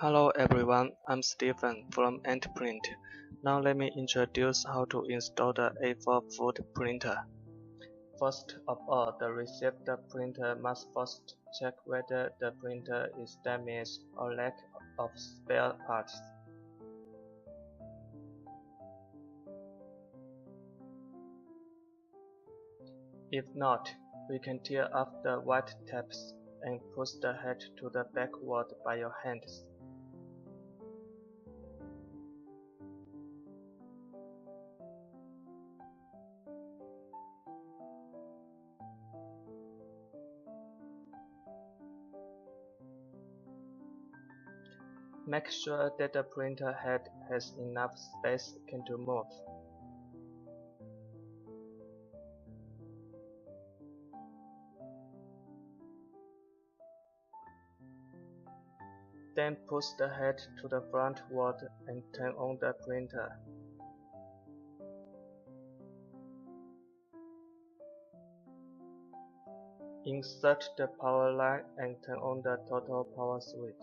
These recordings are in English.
Hello everyone, I'm Stephen from Antprint. Now let me introduce how to install the A4 food printer. First of all, the receiver printer must first check whether the printer is damaged or lack of spare parts. If not, we can tear off the white tabs and push the head to the backward by your hands. Make sure that the printer head has enough space to move. Then push the head to the frontward and turn on the printer. Insert the power line and turn on the total power switch.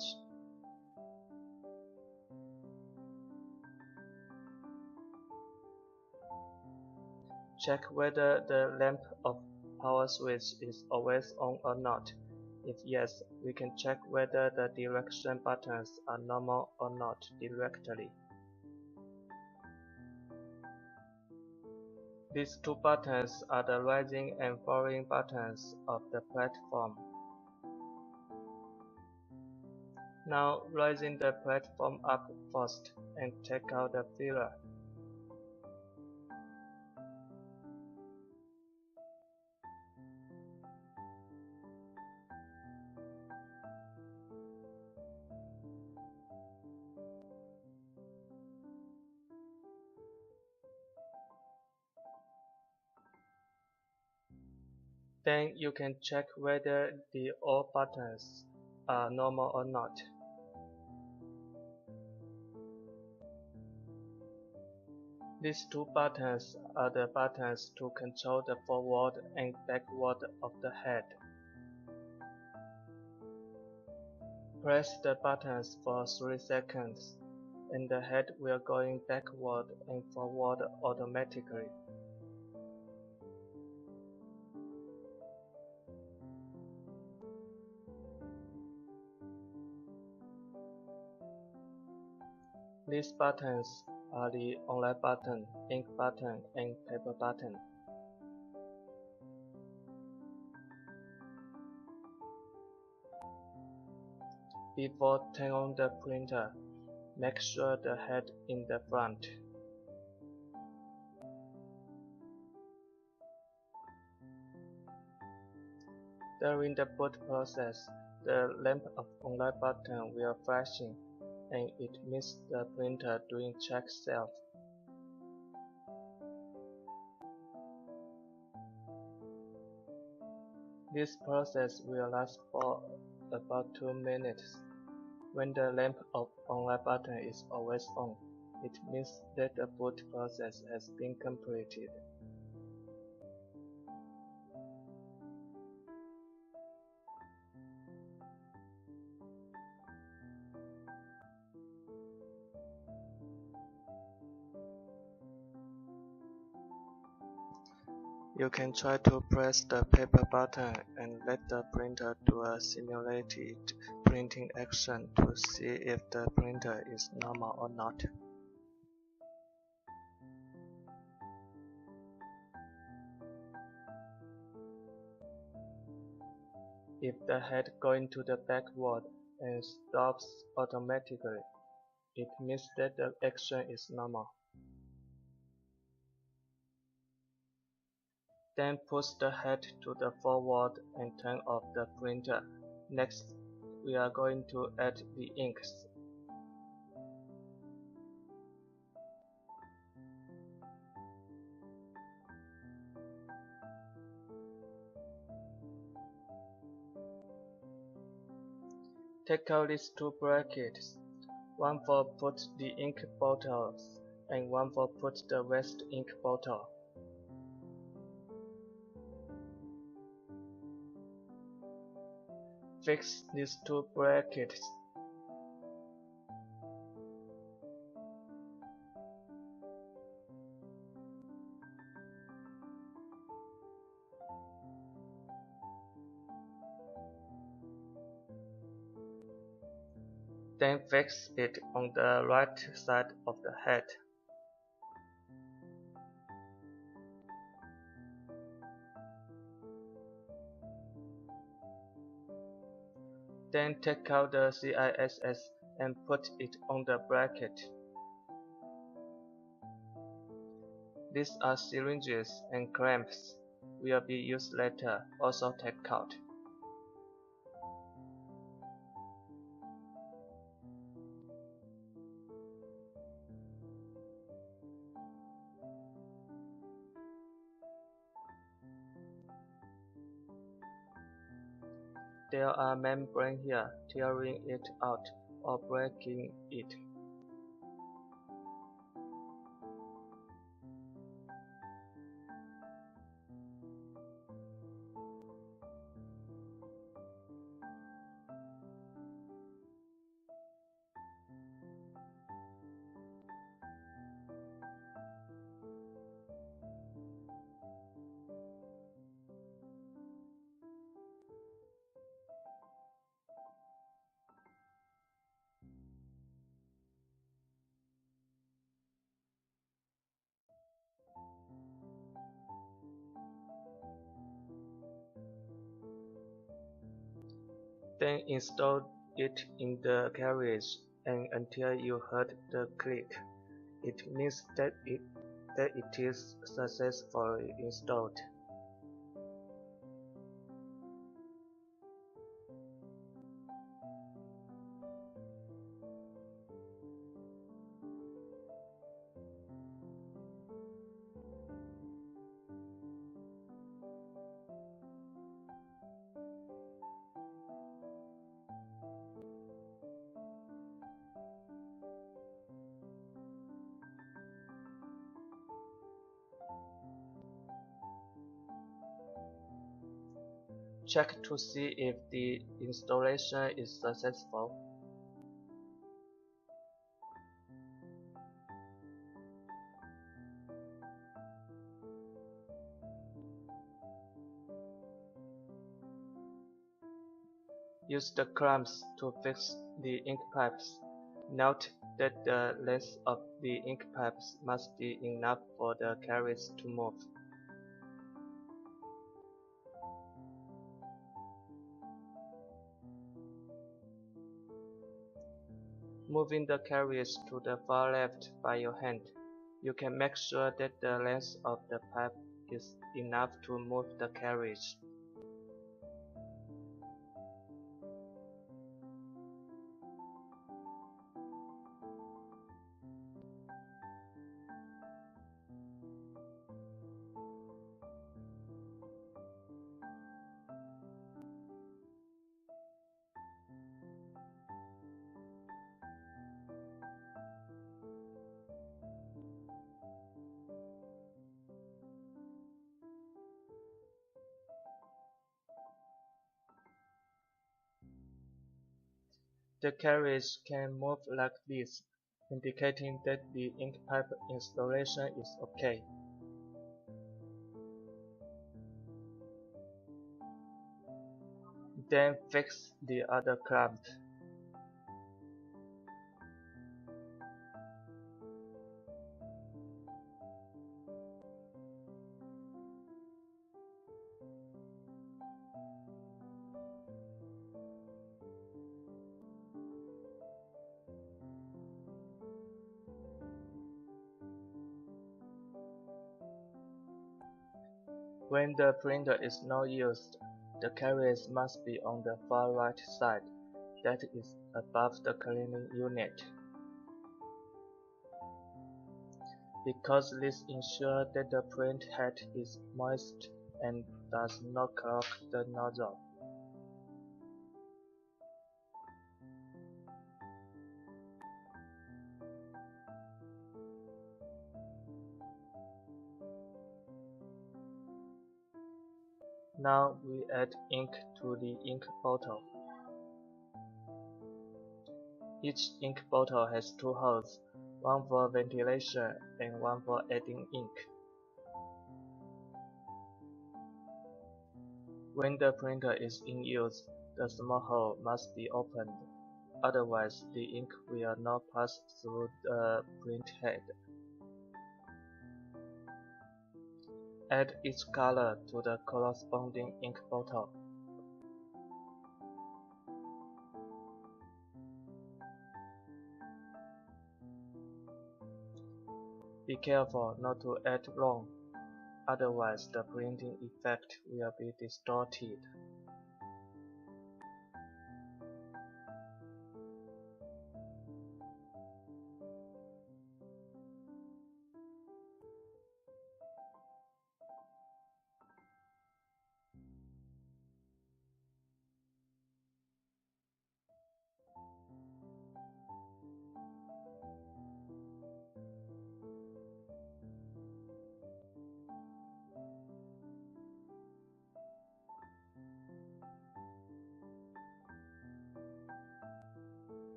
Check whether the lamp of power switch is always on or not. If yes, we can check whether the direction buttons are normal or not directly. These two buttons are the rising and falling buttons of the platform. Now raising the platform up first and take out the filler. Then you can check whether the all buttons are normal or not. These two buttons are the buttons to control the forward and backward of the head. Press the buttons for 3 seconds, and the head will go backward and forward automatically. These buttons are the online button, ink button, and paper button. Before turning on the printer, make sure the head in the front. During the boot process, the lamp of online button will flashing, and it means the printer doing check self. This process will last for about 2 minutes. When the lamp of online button is always on, it means that the boot process has been completed. You can try to press the paper button and let the printer do a simulated printing action to see if the printer is normal or not. If the head goes to the backward and stops automatically, it means that the action is normal. Then push the head to the forward and turn off the printer. Next, we are going to add the inks. Take out these two brackets, one for put the ink bottles and one for put the waste ink bottle. Fix these two brackets. Then fix it on the right side of the head. Then take out the CISS and put it on the bracket. These are syringes and clamps. Will be used later, also take out. There are membrane here, tearing it out or breaking it. Then install it in the carriage and until you heard the click. It means that it is successfully installed. Check to see if the installation is successful. Use the clamps to fix the ink pipes. Note that the length of the ink pipes must be enough for the carriage to move. Moving the carriage to the far left by your hand, you can make sure that the length of the pipe is enough to move the carriage. The carriage can move like this, indicating that the ink pipe installation is OK. Then fix the other clamp. When the printer is not used, the carriage must be on the far right side, that is above the cleaning unit, because this ensures that the print head is moist and does not clog the nozzle. Now we add ink to the ink bottle. Each ink bottle has two holes, one for ventilation and one for adding ink. When the printer is in use, the small hole must be opened. otherwise the ink will not pass through the print head. Add each color to the corresponding ink bottle. Be careful not to add wrong, otherwise the printing effect will be distorted.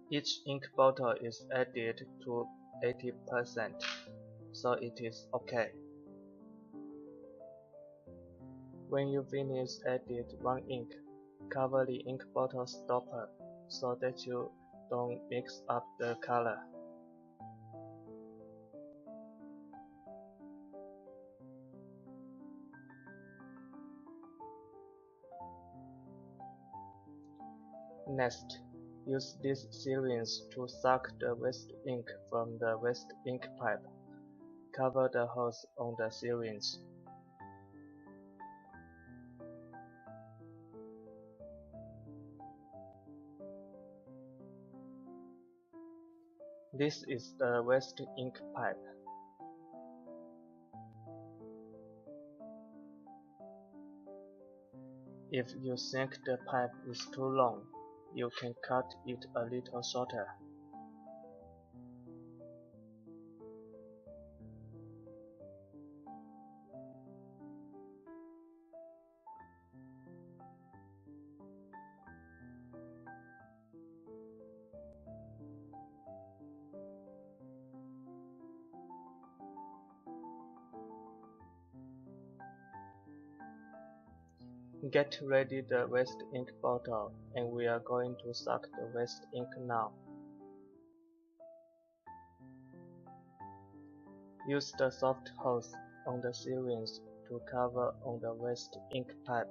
Each ink bottle is added to 80%, so it is okay. When you finish adding one ink, cover the ink bottle stopper so that you don't mix up the color. Next, use this syringe to suck the waste ink from the waste ink pipe. Cover the hose on the syringe. This is the waste ink pipe. If you think the pipe is too long, you can cut it a little shorter. Get ready the waste ink bottle, and we are going to suck the waste ink now. Use the soft hose on the syringe to cover on the waste ink pipe.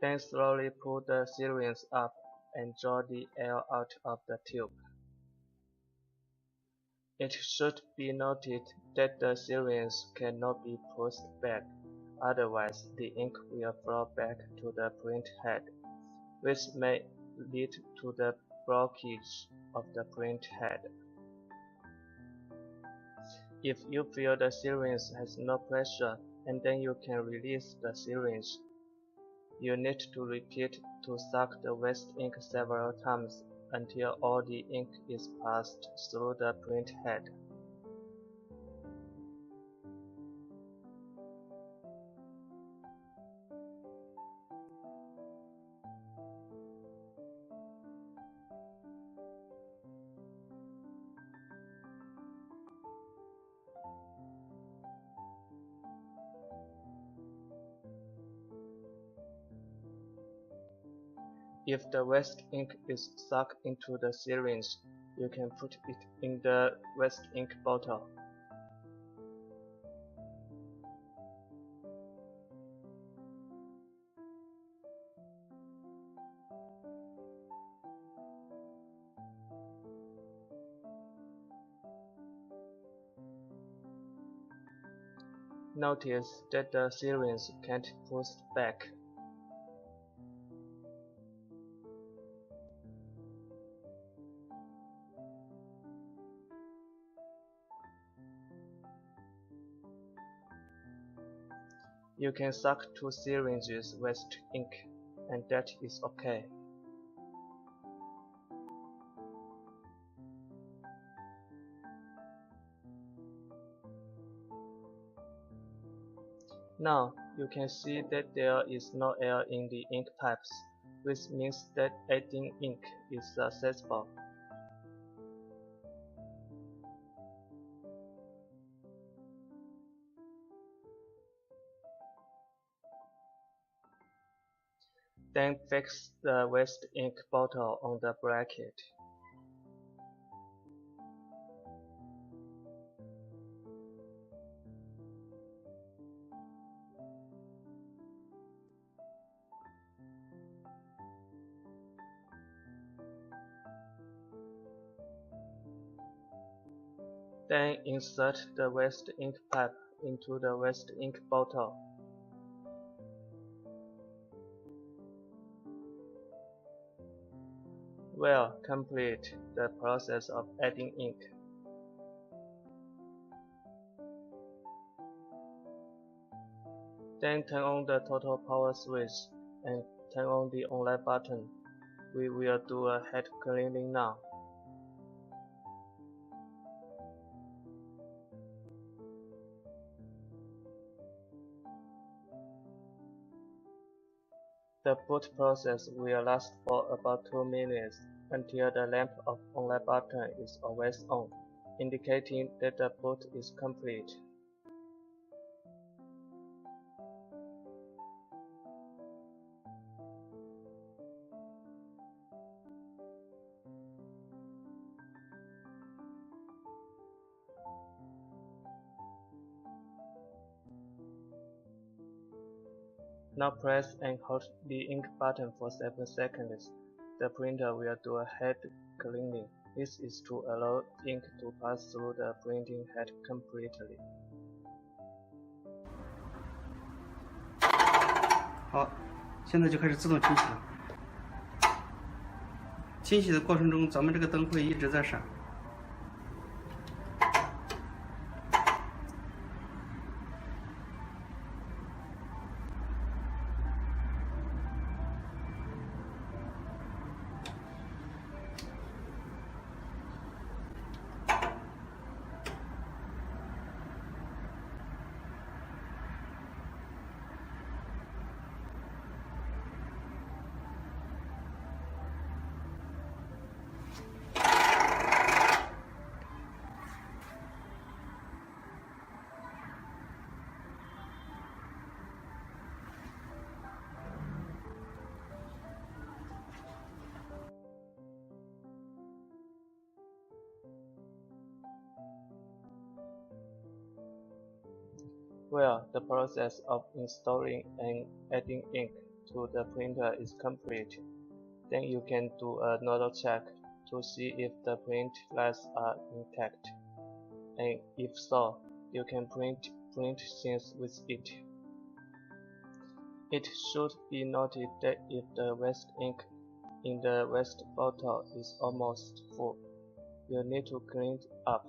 Then slowly pull the syringe up and draw the air out of the tube. It should be noted that the syringe cannot be pushed back, otherwise the ink will flow back to the print head, which may lead to the blockage of the print head. If you feel the syringe has no pressure and then you can release the syringe, you need to repeat to suck the waste ink several times until all the ink is passed through the print head. If the waste ink is sucked into the syringe, you can put it in the waste ink bottle. Notice that the syringe can't push back. You can suck 2 syringes waste ink, and that is okay. Now, you can see that there is no air in the ink pipes, which means that adding ink is successful. Then fix the waste ink bottle on the bracket. Then insert the waste ink pipe into the waste ink bottle. Well, complete the process of adding ink. Then turn on the total power switch and turn on the online button. We will do a head cleaning now. The boot process will last for about 2 minutes until the lamp of online button is always on, indicating that the boot is complete. Now press and hold the ink button for 7 seconds. The printer will do a head cleaning. This is to allow ink to pass through the printing head completely. 好，现在就开始自动清洗了。清洗的过程中，咱们这个灯会一直在闪。Well, the process of installing and adding ink to the printer is complete. Then you can do another check to see if the print lines are intact. And if so, you can print things with it. It should be noted that if the waste ink in the waste bottle is almost full, you need to clean it up.